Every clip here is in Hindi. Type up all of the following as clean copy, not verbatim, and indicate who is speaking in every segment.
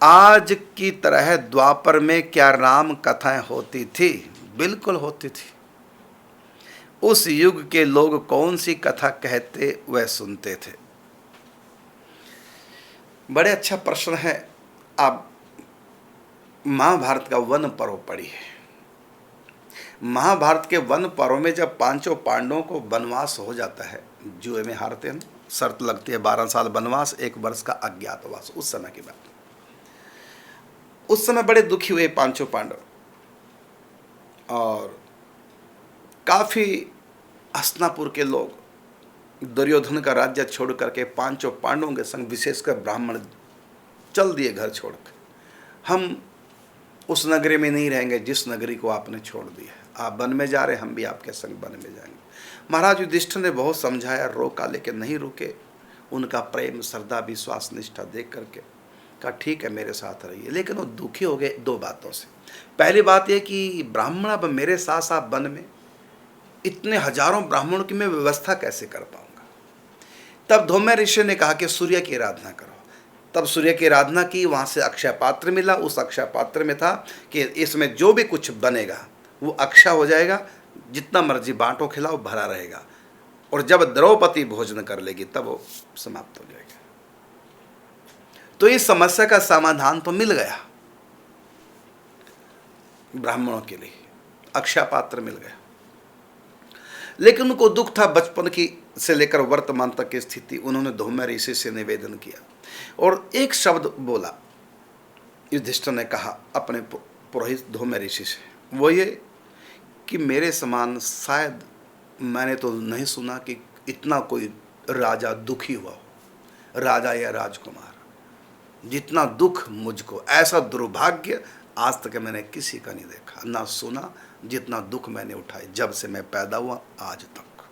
Speaker 1: आज की तरह द्वापर में क्या राम कथाएं होती थी? बिल्कुल होती थी। उस युग के लोग कौन सी कथा कहते वह सुनते थे। बड़े अच्छा प्रश्न है। आप महाभारत का वन पर्व पढ़िए। महाभारत के वन पर्व में जब पांचों पांडवों को वनवास हो जाता है, जुए में हारते हैं, शर्त लगती है 12 साल वनवास, 1 वर्ष का अज्ञातवास, उस समय की बात। उस समय बड़े दुखी हुए पांचों पांडव और काफी हस्तिनापुर के लोग दुर्योधन का राज्य छोड़ करके पांचों पांडवों के संग, विशेषकर ब्राह्मण, चल दिए घर छोड़कर। हम उस नगरी में नहीं रहेंगे जिस नगरी को आपने छोड़ दिया है। आप वन में जा रहे, हम भी आपके संग वन में जाएंगे। महाराज युधिष्ठिर ने बहुत समझाया, रोका, लेकिन नहीं रुके। उनका प्रेम, श्रद्धा, विश्वास, निष्ठा देख करके कहा ठीक है मेरे साथ रहिए। लेकिन वो दुखी हो गए 2 बातों से। पहली बात यह कि ब्राह्मण अब मेरे साथ साथ वन में, इतने हजारों ब्राह्मणों की मैं व्यवस्था कैसे कर पाऊंगा। तब धौम्य ऋषि ने कहा कि सूर्य की आराधना करो। तब सूर्य की आराधना की, वहाँ से अक्षय पात्र मिला। उस अक्षय पात्र में था कि इसमें जो भी कुछ बनेगा वो अक्षय हो जाएगा, जितना मर्जी बांटो खिलाओ, भरा रहेगा। और जब द्रौपदी भोजन कर लेगी तब वो समाप्त हो जाएगा। तो इस समस्या का समाधान तो मिल गया ब्राह्मणों के लिए, अक्षय पात्र मिल गया। लेकिन उनको दुख था बचपन की से लेकर वर्तमान तक की स्थिति। उन्होंने धौम्य ऋषि से निवेदन किया और एक शब्द बोला। युधिष्ठिर ने कहा अपने पुरोहित धौम्य ऋषि से, वो ये कि मेरे समान शायद मैंने तो नहीं सुना कि इतना कोई राजा दुखी हुआ हो, राजा या राजकुमार। जितना दुख मुझको, ऐसा दुर्भाग्य आज तक मैंने किसी का नहीं देखा, ना सुना, जितना दुख मैंने उठाए जब से मैं पैदा हुआ आज तक।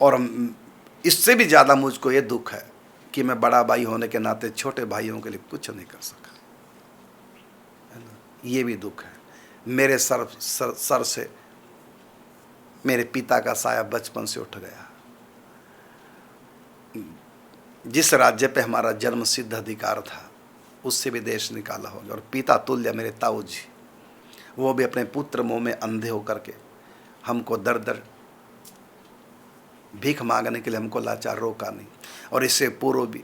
Speaker 1: और इससे भी ज़्यादा मुझको ये दुख है कि मैं बड़ा भाई होने के नाते छोटे भाइयों के लिए कुछ नहीं कर सका, है ना। ये भी दुख है। मेरे सर से मेरे पिता का साया बचपन से उठ गया। जिस राज्य पे हमारा जन्म सिद्ध अधिकार था उससे भी देश निकाला हो गया। और पिता तुल्य मेरे ताऊ जी, वो भी अपने पुत्र मोह में अंधे होकर के हमको दर दर भीख मांगने के लिए हमको लाचार रोका नहीं। और इससे पूर्व भी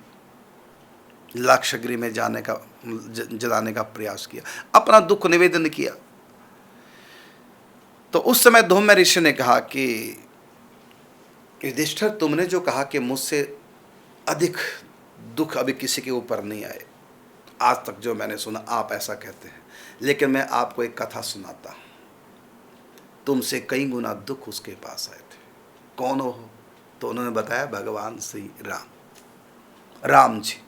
Speaker 1: लाक्षागृह में जलाने का प्रयास किया, अपना दुख निवेदन किया। तो उस समय धौम्य ऋषि ने कहा कि युधिष्ठिर, तुमने जो कहा कि मुझसे अधिक दुख अभी किसी के ऊपर नहीं आए, आज तक जो मैंने सुना आप ऐसा कहते हैं। लेकिन मैं आपको एक कथा सुनाता हूं। तुमसे कई गुना दुख उसके पास आए थे। कौन हो? तो उन्होंने बताया भगवान श्री राम जी।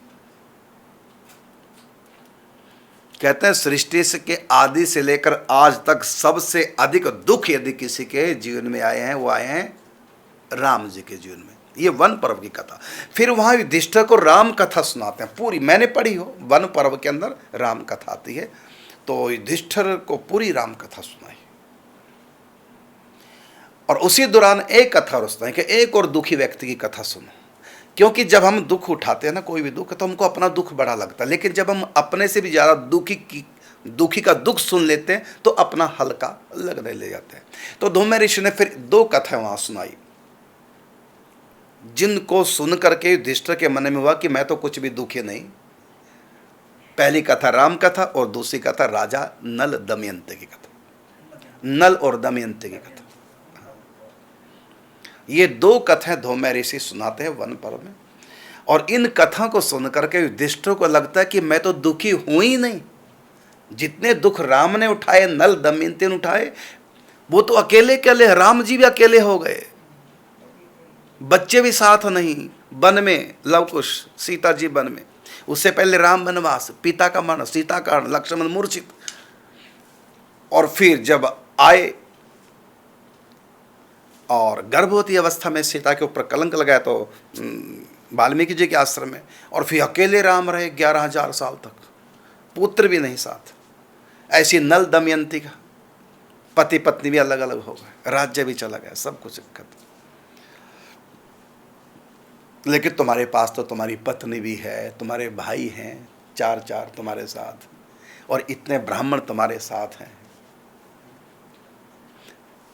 Speaker 1: कहते हैं सृष्टि से के आदि से लेकर आज तक सबसे अधिक दुख यदि किसी के जीवन में आए हैं, वो आए हैं राम जी के जीवन में। ये वन पर्व की कथा। फिर वहां युधिष्ठिर को राम कथा सुनाते हैं पूरी, मैंने पढ़ी हो, वन पर्व के अंदर राम कथा आती है। तो युधिष्ठिर को पूरी राम कथा सुनाई। और उसी दौरान एक कथा और सुनाई कि एक और दुखी व्यक्ति की कथा सुनो। क्योंकि जब हम दुख उठाते हैं ना, कोई भी दुख, तो हमको अपना दुख बड़ा लगता है। लेकिन जब हम अपने से भी ज़्यादा दुखी का दुख सुन लेते हैं तो अपना हल्का लगने ले जाते हैं। तो धौम्य ऋषि ने फिर 2 कथाएं वहां सुनाई, जिनको सुन करके युधिष्ठिर के मन में हुआ कि मैं तो कुछ भी दुखी नहीं। पहली कथा राम कथा और दूसरी कथा राजा नल दमयंती की कथा, नल और दमयंती की कथा। ये 2 कथाएं धौम्य ऋषि सुनाते हैं वन पर्व में। और इन कथा को सुन करके युधिष्ठिर को लगता है कि मैं तो दुखी हूं ही नहीं। जितने दुख राम ने उठाए, नल दमयंती ने उठाए, वो तो अकेले अकेले, राम जी भी अकेले हो गए, बच्चे भी साथ नहीं, वन में लवकुश, सीता जी वन में, उससे पहले राम वनवास, पिता का मरण, सीता का मरण, लक्ष्मण मूर्छित। और फिर जब आए और गर्भवती अवस्था में सीता के ऊपर कलंक लगाया तो वाल्मीकि जी के आश्रम में, और फिर अकेले राम रहे 11,000 साल तक, पुत्र भी नहीं साथ। ऐसी नल दमयंती का पति पत्नी भी अलग अलग हो गए, राज्य भी चला गया, सब कुछ खत्म। लेकिन तुम्हारे पास तो तुम्हारी पत्नी भी है, तुम्हारे भाई हैं, चार चार तुम्हारे साथ, और इतने ब्राह्मण तुम्हारे साथ हैं।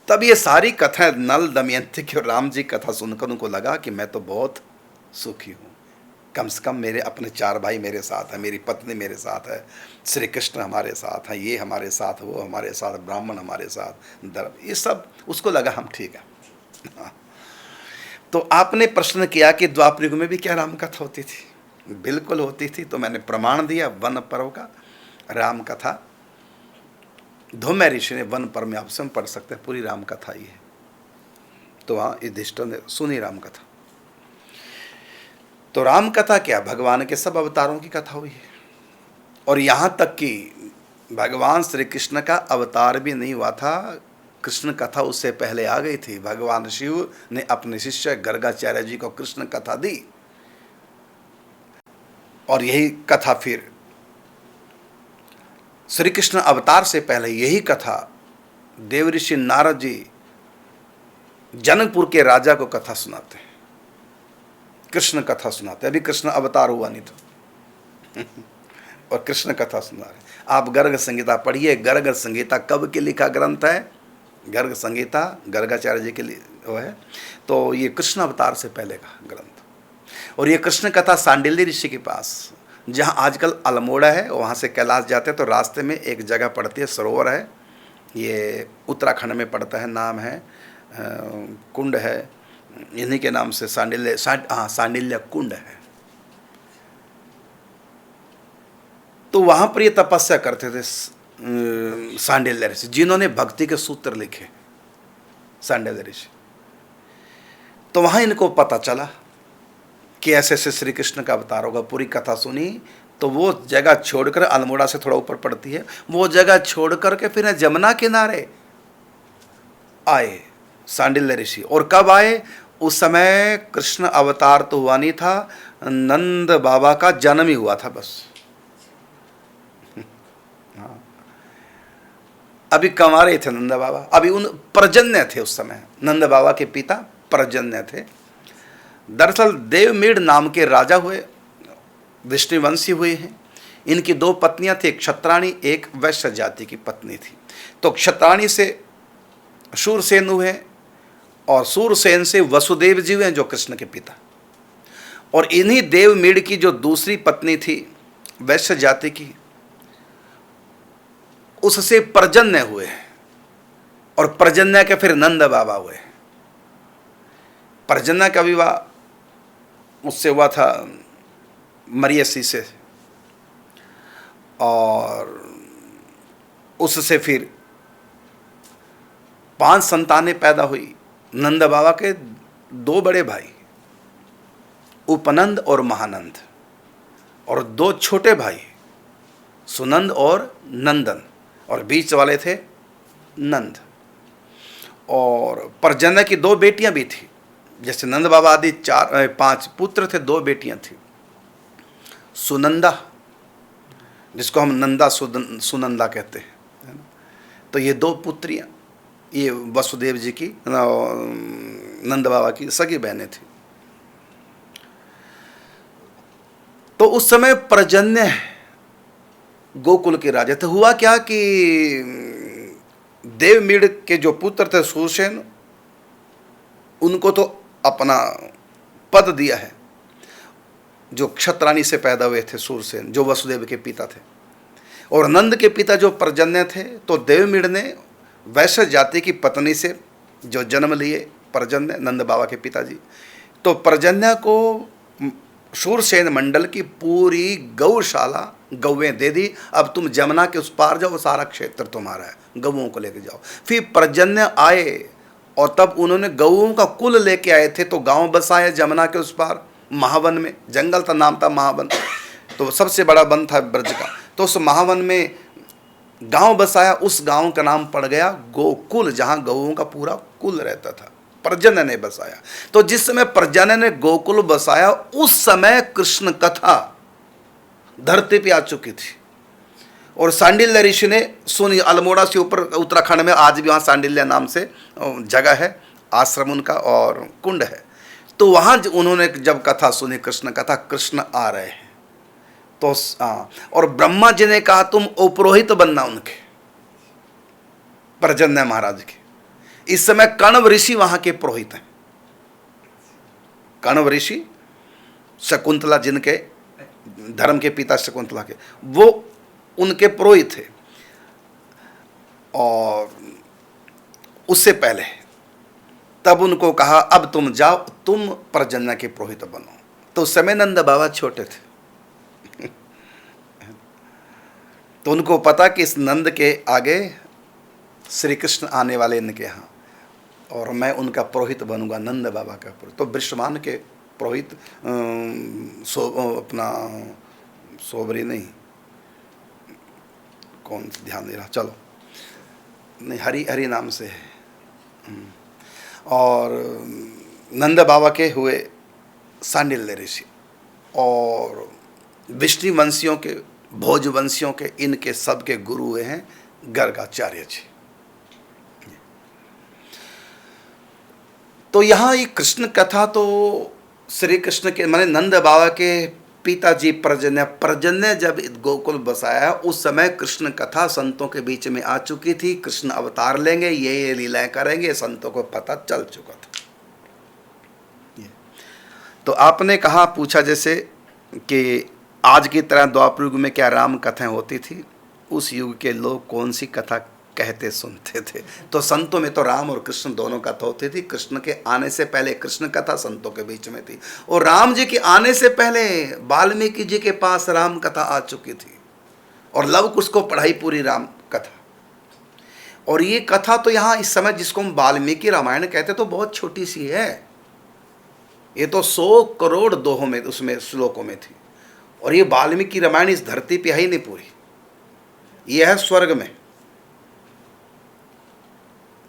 Speaker 1: तब ये सारी कथाएं नल दमयंती की और राम जी कथा सुनकर उनको लगा कि मैं तो बहुत सुखी हूँ, कम से कम मेरे अपने चार भाई मेरे साथ हैं, मेरी पत्नी मेरे साथ है, श्री कृष्ण हमारे साथ हैं, ये हमारे साथ, वो हमारे साथ, ब्राह्मण हमारे साथ, धर्म, ये सब उसको लगा हम ठीक है। हाँ। तो आपने प्रश्न किया कि द्वापर युग में भी क्या राम कथा होती थी? बिल्कुल होती थी। तो मैंने प्रमाण दिया वन पर्व का, राम कथा धौम्य ऋषि ने वन पर्व में, आप स्वयं पढ़ सकते हैं, पूरी राम कथा ही है। तो वहाँ युधिष्ठिर ने सुनी राम कथा। तो राम कथा क्या, भगवान के सब अवतारों की कथा हुई है। और यहाँ तक कि भगवान श्री कृष्ण का अवतार भी नहीं हुआ था, कृष्ण कथा उससे पहले आ गई थी। भगवान शिव ने अपने शिष्य गर्गाचार्य जी को कृष्ण कथा दी, और यही कथा फिर श्री कृष्ण अवतार से पहले यही कथा देवऋषि नारद जी जनकपुर के राजा को कथा सुनाते हैं, कृष्ण कथा सुनाते हैं। अभी कृष्ण अवतार हुआ नहीं था और कृष्ण कथा सुना रहे। आप गर्ग संहिता पढ़िए। गर्ग संहिता कब के लिखा ग्रंथ है? गर्ग संहिता गर्गाचार्य जी के लिए वो है। तो ये कृष्ण अवतार से पहले का ग्रंथ। और ये कृष्ण कथा सांडिल्य ऋषि के पास, जहाँ आजकल अल्मोड़ा है, वहाँ से कैलाश जाते हैं तो रास्ते में एक जगह पड़ती है, सरोवर है, ये उत्तराखंड में पड़ता है, नाम है कुंड है, इन्हीं के नाम से सांडिल्य कुंड है। तो वहाँ पर ये तपस्या करते थे सांडिल्य ऋषि, जिन्होंने भक्ति के सूत्र लिखे, सांडिल्य ऋषि। तो वहाँ इनको पता चला कि ऐसे ऐसे श्री कृष्ण का अवतार होगा। पूरी कथा सुनी तो वो जगह छोड़कर, अल्मोड़ा से थोड़ा ऊपर पड़ती है, वो जगह छोड़ करके फिर जमुना किनारे आए सांडिल्य ऋषि। और कब आए? उस समय कृष्ण अवतार तो हुआ नहीं था, नंद बाबा का जन्म ही हुआ था बस। हाँ, अभी कंवारे थे नंद बाबा, अभी उन पर्जन्य थे उस समय, नंद बाबा के पिता पर्जन्य थे। दरअसल देवमीड़ नाम के राजा हुए, विष्णुवंशी हुए हैं। इनकी दो पत्नियां थी, एक क्षत्राणी, एक वैश्य जाति की पत्नी थी। तो क्षत्राणी से शूरसेन हुए, और सूरसेन से वसुदेव जी हुए, जो कृष्ण के पिता। और इन्हीं देवमीड़ की जो दूसरी पत्नी थी वैश्य जाति की, उससे पर्जन्य हुए, और पर्जन्य के फिर नंद बाबा हुए। पर्जन्य का विवाह उससे हुआ था मरियसी से, और उससे फिर 5 संतानें पैदा हुई। नंद बाबा के 2 बड़े भाई उपनंद और महानंद, और 2 छोटे भाई सुनंद और नंदन, और बीच वाले थे नंद। और पर्जन्य की 2 बेटियां भी थी, जैसे नंद बाबा आदि 5 पुत्र थे, 2 बेटियां थी। सुनंदा, जिसको हम नंदा सुनंदा कहते हैं, है ना। तो ये 2 पुत्रियां, ये वसुदेव जी की, नंद बाबा की सगी बहनें थी। तो उस समय पर्जन्य गोकुल के राजा थे। हुआ क्या कि देवमीड़ के जो पुत्र थे सूरसेन, उनको तो अपना पद दिया है, जो क्षत्राणी से पैदा हुए थे सूरसेन, जो वसुदेव के पिता थे। और नंद के पिता जो पर्जन्य थे, तो देवमीड़ ने वैश्य जाति की पत्नी से जो जन्म लिए पर्जन्य, नंद बाबा के पिताजी, तो पर्जन्य को शूरसेन मंडल की पूरी गौशाला, गौवें दे दी। अब तुम जमुना के उस पार जाओ, सारा क्षेत्र तुम्हारा है, गौओं को लेके जाओ। फिर पर्जन्य आए, और तब उन्होंने गौओं का कुल लेके आए थे, तो गांव बसाए जमुना के उस पार, महावन में। जंगल था, नाम था महावन, तो सबसे बड़ा वन था ब्रज का। तो उस महावन में गांव बसाया, उस गांव का नाम पड़ गया गोकुल, जहां गौओं का पूरा कुल रहता था। पर्जन्य ने बसाया। तो जिस समय पर्जन्य ने गोकुल बसाया, उस समय कृष्ण कथा धरती पे आ चुकी थी। और सांडिल्य ऋषि ने सुनी, अल्मोड़ा से ऊपर उत्तराखंड में, आज भी वहाँ सांडिल्य नाम से जगह है, आश्रम उनका और कुंड है। तो वहाँ उन्होंने जब कथा सुनी, कृष्ण कथा, कृष्ण आ रहे हैं, तो और ब्रह्मा जी ने कहा तुम उपरोहित बनना उनके, पर्जन्य महाराज के। इस समय कण्व ऋषि वहां के पुरोहित हैं। कण्व ऋषि शकुंतला, जिनके धर्म के पिता शकुंतला के, वो उनके पुरोहित थे। और उससे पहले तब उनको कहा अब तुम जाओ, तुम पर्जन्य के पुरोहित बनो। तो उस समय नंद बाबा छोटे थे तो उनको पता कि इस नंद के आगे श्री कृष्ण आने वाले इनके यहाँ, और मैं उनका पुरोहित बनूंगा, नंद बाबा का पुरोहित। तो वृषभान के पुरोहित अपना सोबरी नहीं, कौन ध्यान दे रहा, चलो नहीं, हरि हरि नाम से है। और नंद बाबा के हुए सांडिल्य ऋषि, और विष्णु वंशियों के, भोज वंशियों के, इनके सबके गुरु हुए हैं गर्गाचार्य जी। तो यहाँ ये कृष्ण कथा तो श्री कृष्ण के माने नंद बाबा के पिताजी पर्जन्य जब गोकुल बसाया, उस समय कृष्ण कथा संतों के बीच में आ चुकी थी। कृष्ण अवतार लेंगे, ये लीलाएं करेंगे, संतों को पता चल चुका था। तो आपने कहा, पूछा जैसे कि आज की तरह द्वापर युग में क्या राम कथाएं होती थी, उस युग के लोग कौन सी कथा कहते सुनते थे? तो संतों में तो राम और कृष्ण दोनों कथा होती थी। कृष्ण के आने से पहले कृष्ण कथा संतों के बीच में थी, और राम जी के आने से पहले वाल्मीकि जी के पास राम कथा आ चुकी थी, और लव कुश को पढ़ाई पूरी राम कथा। और ये कथा तो यहाँ इस समय जिसको हम वाल्मीकि रामायण कहते तो बहुत छोटी सी है। ये तो 100 करोड़ दोहों में उसमें श्लोकों में थी, और ये वाल्मीकि रामायण इस धरती पे है ही नहीं पूरी, ये है स्वर्ग में।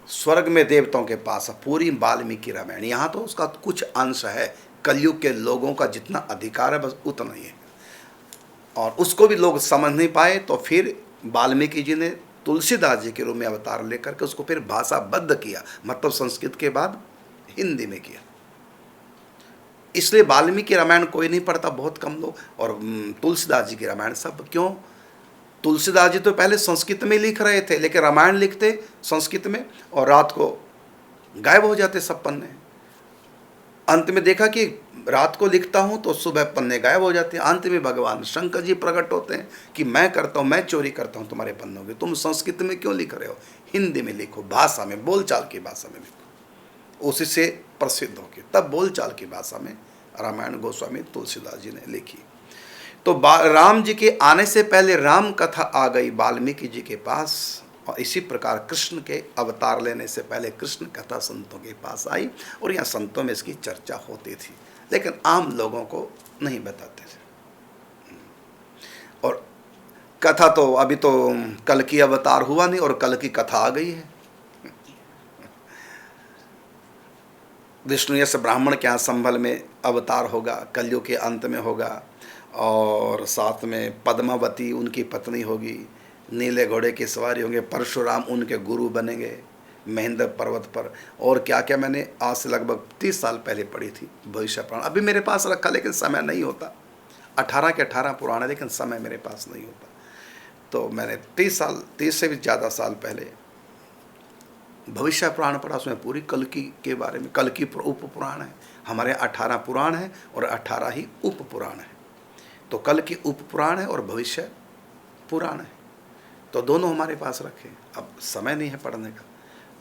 Speaker 1: स्वर्ग में देवताओं के पास पूरी वाल्मीकि रामायण, यहाँ तो उसका कुछ अंश है। कलयुग के लोगों का जितना अधिकार है बस उतना ही है, और उसको भी लोग समझ नहीं पाए। तो फिर वाल्मीकि जी ने तुलसीदास जी के रूप में अवतार लेकर के उसको फिर भाषाबद्ध किया, मतलब संस्कृत के बाद हिंदी में किया। इसलिए वाल्मीकि रामायण कोई नहीं पढ़ता, बहुत कम लोग, और तुलसीदास जी की रामायण सब। क्यों? तुलसीदास जी तो पहले संस्कृत में लिख रहे थे, लेकिन रामायण लिखते संस्कृत में और रात को गायब हो जाते सब पन्ने। अंत में देखा कि रात को लिखता हूँ तो सुबह पन्ने गायब हो जाते हैं। अंत में भगवान शंकर जी प्रकट होते हैं कि मैं करता हूँ, मैं चोरी करता हूँ तुम्हारे पन्नों की, तुम संस्कृत में क्यों लिख रहे हो, हिंदी में लिखो, भाषा में, बोलचाल की भाषा में लिखो। उसी से प्रसिद्ध होगी, तब बोलचाल की भाषा में रामायण गोस्वामी तुलसीदास जी ने लिखी। तो राम जी के आने से पहले राम कथा आ गई वाल्मीकि जी के पास, और इसी प्रकार कृष्ण के अवतार लेने से पहले कृष्ण कथा संतों के पास आई, और यहाँ संतों में इसकी चर्चा होती थी, लेकिन आम लोगों को नहीं बताते थे। और कथा तो अभी तो कल की अवतार हुआ नहीं, और कल की कथा आ गई है। विष्णु यश ब्राह्मण के यहाँ संभल में अवतार होगा, कलयुग के अंत में होगा, और साथ में पद्मावती उनकी पत्नी होगी, नीले घोड़े की सवारी होंगे, परशुराम उनके गुरु बनेंगे महेंद्र पर्वत पर। और क्या क्या मैंने आज से लगभग 30 साल पहले पढ़ी थी भविष्य पुराण, अभी मेरे पास रखा, लेकिन समय नहीं होता। 18 के 18 पुराण है, लेकिन समय मेरे पास नहीं होता। तो मैंने 30 से भी ज़्यादा साल पहले भविष्य पुराण पढ़ा, उसमें पूरी कल्कि के बारे में। कल्कि उप पुराण है, हमारे 18 पुराण है और 18 ही उप पुराण है। तो कल्कि उप पुराण है और भविष्य पुराण है, तो दोनों हमारे पास रखे। अब समय नहीं है पढ़ने का,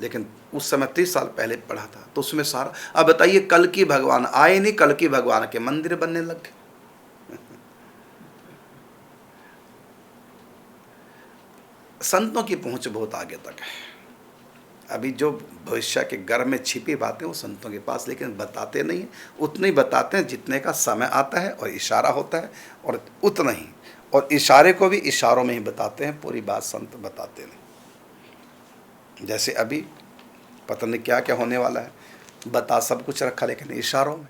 Speaker 1: लेकिन उस समय 30 साल पहले पढ़ा था, तो उसमें सारा। अब बताइए, कल्कि भगवान आए नहीं, कल्कि भगवान के मंदिर बनने लग गए। संतों की पहुंच बहुत आगे तक है। अभी जो भविष्य के गर्भ में छिपी बातें वो संतों के पास, लेकिन बताते नहीं, उतने ही बताते हैं जितने का समय आता है और इशारा होता है, और उतना ही। और इशारे को भी इशारों में ही बताते हैं, पूरी बात संत बताते नहीं। जैसे अभी पता नहीं क्या क्या होने वाला है, बता सब कुछ रखा, लेकिन इशारों में।